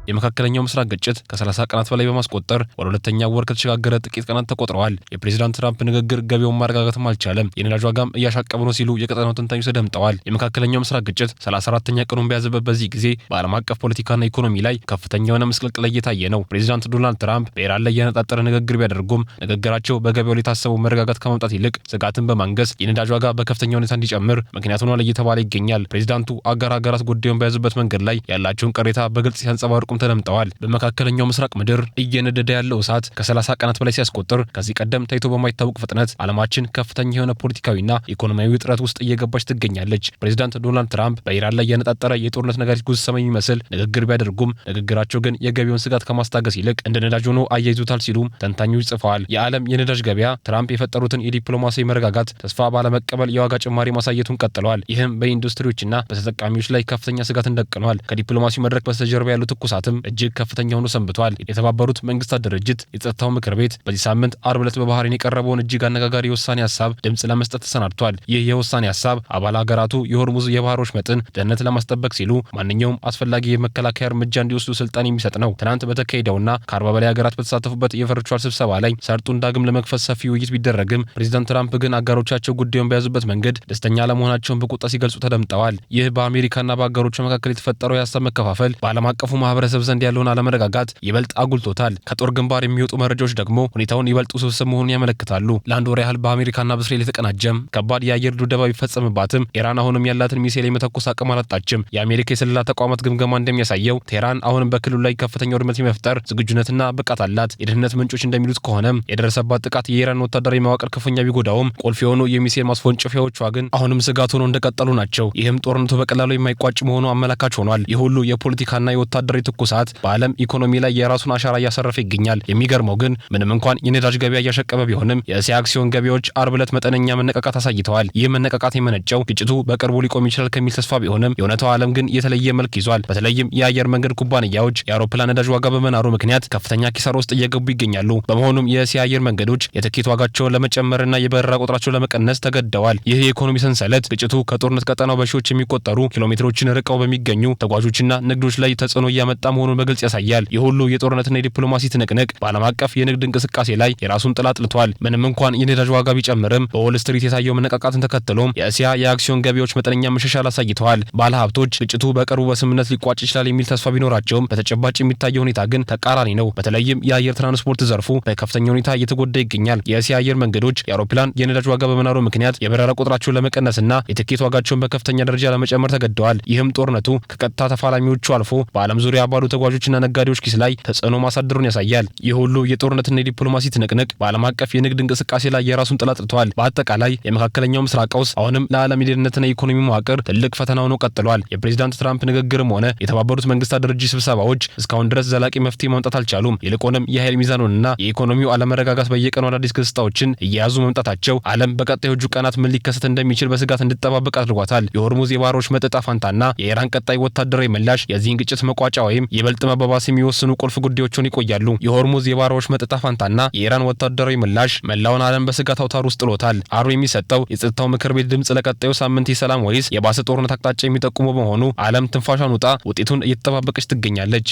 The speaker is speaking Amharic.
የመካከለኛው ምስራቅ ግጭት ከ30 ቀናት በላይ በማስቆጠር ወደ ሁለተኛው ወር ከተሸጋገረ ጥቂት ቀናት ተቆጥረዋል። የፕሬዝዳንት ትራምፕ ንግግር ገበያውን ማረጋጋትም አልቻለም። የነዳጅ ዋጋም እያሻቀበ ነው ሲሉ የቀጠናው ተንታኞች ተደምጠዋል። የመካከለኛው ምስራቅ ግጭት 34ኛ ቀኑን በያዘበት በዚህ ጊዜ በዓለም አቀፍ ፖለቲካና ኢኮኖሚ ላይ ከፍተኛ የሆነ ምስቅልቅል እየታየ ነው። ፕሬዝዳንት ዶናልድ ትራምፕ በኢራን ላይ ያነጣጠረ ንግግር ቢያደርጉም ንግግራቸው በገበያው ላይ የታሰበው መረጋጋት ከማምጣት ይልቅ ስጋትን በማንገስ የነዳጅ ዋጋ በከፍተኛ ሁኔታ እንዲጨምር ምክንያት ሆኗል እየተባለ ይገኛል። ፕሬዝዳንቱ አጋር ሀገራት ጉዳዩን በያዙበት መንገድ ላይ ያላቸውን ቅሬታ በግልጽ ሲያንጸባርቁም ተደምጠዋል። በመካከለኛው ምስራቅ ምድር እየነደደ ያለው እሳት ከ30 ቀናት በላይ ሲያስቆጥር ከዚህ ቀደም ታይቶ በማይታወቅ ፍጥነት ዓለማችን ከፍተኛ የሆነ ፖለቲካዊና ኢኮኖሚያዊ ውጥረት ውስጥ እየገባች ትገኛለች። ፕሬዝዳንት ዶናልድ ትራምፕ በኢራን ላይ ያነጣጠረ የጦርነት ነጋሪት ጉሰማ የሚመስል ንግግር ቢያደርጉም ንግግራቸው ግን የገበያውን ስጋት ከማስታገስ ይልቅ እንደ ነዳጅ ሆኖ አያይዙታል ሲሉም ተንታኞች ጽፈዋል። የዓለም የነዳጅ ገበያ ትራምፕ የፈጠሩትን የዲፕሎማሲያዊ መረጋጋት ተስፋ ባለመቀበል የዋጋ ጭማሪ ማሳየቱን ቀጥለዋል። ይህም በኢንዱስትሪዎችና በተጠቃሚዎች ላይ ከፍተኛ ስጋትን ደቅኗል። ከዲፕሎማሲው መድረክ በስተጀርባ ያሉ ትኩሳትም እጅግ ከፍተኛ ሆኖ ሰንብቷል። የተባበሩት መንግስታት ድርጅት የጸጥታው ምክር ቤት በዚህ ሳምንት አርብ ዕለት በባህሬን የቀረበውን እጅግ አነጋጋሪ የውሳኔ ሀሳብ ድምጽ ለመስጠት ተሰናድቷል። ይህ የውሳኔ ሀሳብ አባል ሀገራቱ የሆርሙዝ የባህር ወሽመጥን ደህንነት ለማስጠበቅ ሲሉ ማንኛውም አስፈላጊ የመከላከያ እርምጃ እንዲወስዱ ስልጣን የሚሰጥ ነው። ትናንት በተካሄደውና ከ40 በላይ ሀገራት በተሳተፉበት የቨርቹዋል ስብሰባ ላይ ሰርጡን ዳግም ለመክፈት ሰፊ ውይይት ቢደረግም ፕሬዝዳንት ትራምፕ ግን አጋሮቻቸው ጉዳዩን በያዙበት መንገድ ደስተኛ አለመሆናቸውን በቁጣ ሲገልጹ ተደምጠዋል። ይህ በአሜሪካና በአጋሮቿ መካከል የተፈጠረው የሀሳብ መከፋፈል በዓለም አቀፉ ማህበረሰብ ዘንድ ያለውን አለመረጋጋት ይበልጥ አጉልቶታል። ከጦር ግንባር የሚወጡ መረጃዎች ደግሞ ሁኔታውን ይበልጥ ውስብስብ መሆኑን ያመለክታሉ። ለአንድ ወር ያህል በአሜሪካና በእስራኤል የተቀናጀም ከባድ የአየር ድብደባ ቢፈጸምባትም ኢራን አሁንም ያላትን ሚሳኤል የመተኮስ አቅም አላጣችም። የአሜሪካ የስለላ ተቋማት ግምገማ እንደሚያሳየው ቴህራን አሁንም በክልሉ ላይ ከፍተኛ ውድመት የመፍጠር ዝግጁነትና ብቃት አላት። የደህንነት ምንጮች እንደሚሉት ከሆነም የደረሰባት ጥቃት የኢራን ወታደራዊ መዋቅር ክፉኛ ቢጎዳውም ቁልፍ የሆኑ የሚሳኤል ማስወንጨፊያዎቿ ግን አሁንም ስጋት ሆነው እንደቀጠሉ ናቸው። ይህም ጦርነቱ በቀላሉ የማይቋጭ መሆኑ አመላካች ሆኗል። ይህ ሁሉ የፖለቲካና የወታደራዊ ትኩሳት በዓለም ኢኮኖሚ ላይ የራሱን አሻራ እያሰረፈ ይገኛል። የሚገርመው ግን ምንም እንኳን የነዳጅ ገበያ እያሸቀበ ቢሆንም የእስያ አክሲዮን ገበያዎች አርብ ዕለት መጠነኛ መነቃቃት አሳይተዋል። ይህ መነቃቃት የመነጨው ግጭቱ በቅርቡ ሊቆም ይችላል ከሚል ተስፋ ቢሆንም የእውነታው ዓለም ግን የተለየ መልክ ይዟል። በተለይም የአየር መንገድ ኩባንያዎች የአውሮፕላን ነዳጅ ዋጋ በመናሩ ምክንያት ከፍተኛ ኪሳራ ውስጥ እየገቡ ይገኛሉ። በመሆኑም የእስያ አየር መንገዶች የትኬት ዋጋቸውን ለመጨመርና የበረራ ቁጥራቸውን ለመቀነስ ተገደዋል። ይህ የኢኮኖሚ ሰንሰለት ግጭቱ ከጦርነት ቀጠናው በሺዎች የሚቆጠሩ ኪሎሜትሮችን ርቀው በሚገኙ ተጓዦችና ንግዶች ላይ ተጽዕኖ እያመጣ መሆኑን በግልጽ ያሳያል። ይህ ሁሉ የጦርነትና የዲፕሎማሲ ትንቅንቅ በዓለም አቀፍ የንግድ እንቅስቃሴ ላይ የራሱን ጥላ ጥልቷል። ምንም እንኳን የነዳጅ ዋጋ ቢጨምርም በዎል ስትሪት የታየው መነቃቃትን ተከትሎም የእስያ የአክሲዮን ገበያዎች መጠነኛ መሻሻል አሳይተዋል። ባለሀብቶች ግጭቱ በቅርቡ በስምምነት ሊቋጭ ይችላል የሚል ተስፋ ቢኖራቸውም በተጨባጭ የሚታየው ሁኔታ ግን ተቃራኒ ነው። በተለይም የአየር ትራንስፖርት ዘርፉ በከፍተኛ ሁኔታ እየተጎዳ ይገኛል። የእስያ አየር መንገዶች የአውሮፕላን የነዳጅ ዋጋ በመናሩ ምክንያት የበረራ ቁጥራቸውን ለመቀነስና የትኬት ዋጋቸውን በከፍተኛ ደረጃ ለመጨመር ተገደዋል። ይህም ጦርነቱ ከቀጥታ ተፋላሚዎቹ አልፎ በዓለም ዙሪያ ባሉ ተጓዦችና ነጋዴዎች ኪስ ላይ ተጽዕኖ ማሳደሩን ያሳያል። ይህ ሁሉ የጦርነትና የዲፕሎማሲ ትንቅንቅ በዓለም አቀፍ የንግድ እንቅስቃሴ ላይ የራሱን ጥላ ጥልቷል። በአጠቃላይ የመካከለኛው ምስራቅ ቀውስ አሁንም ለዓለም የደህንነትና የኢኮኖሚ መዋቅር ትልቅ ፈተና ሆኖ ቀጥሏል። የፕሬዝዳንት ትራምፕ ንግግርም ሆነ የተባበሩት መንግስታት ድርጅት ስብሰባዎች እስካሁን ድረስ ዘላቂ መፍትሄ ማምጣት አልቻሉም። ይልቁንም የኃይል ሚዛኑንና የኢኮኖሚው አለመረጋጋት በየቀኑ አዳዲስ ክስተቶችን እየያዙ መምጣታቸው ዓለም በቀጣዮቹ ቀናት ምን ሊከሰት እንደሚችል በስጋት እንድትጠባበቅ አድርጓታል። የሆርሙዝ የባህር ወሽመጥ ዕጣ ፈንታና የኢራን ቀጣይ ወታደራዊ ምላሽ የዚህን ግጭት መቋጫ ወይም ይበልጥ መባባስ የሚወስኑ ቁልፍ ጉዳዮችን ይቆያሉ። የሆርሙዝ የባህር ወሽመጥ ዕጣ ፈንታና የኢራን ወታደራዊ ምላሽ መላውን ዓለም በስጋት አውታር ውስጥ ጥሎታል። አርብ የሚሰጠው የጸጥታው ምክር ቤት ድምጽ ለቀጣዩ ሳምንት የሰላም ወይስ የባሰ ጦርነት አቅጣጫ የሚጠቁሙ በመሆኑ ዓለም ትንፋሿን ውጣ ውጤቱን እየተጠባበቀች ትገኛለች።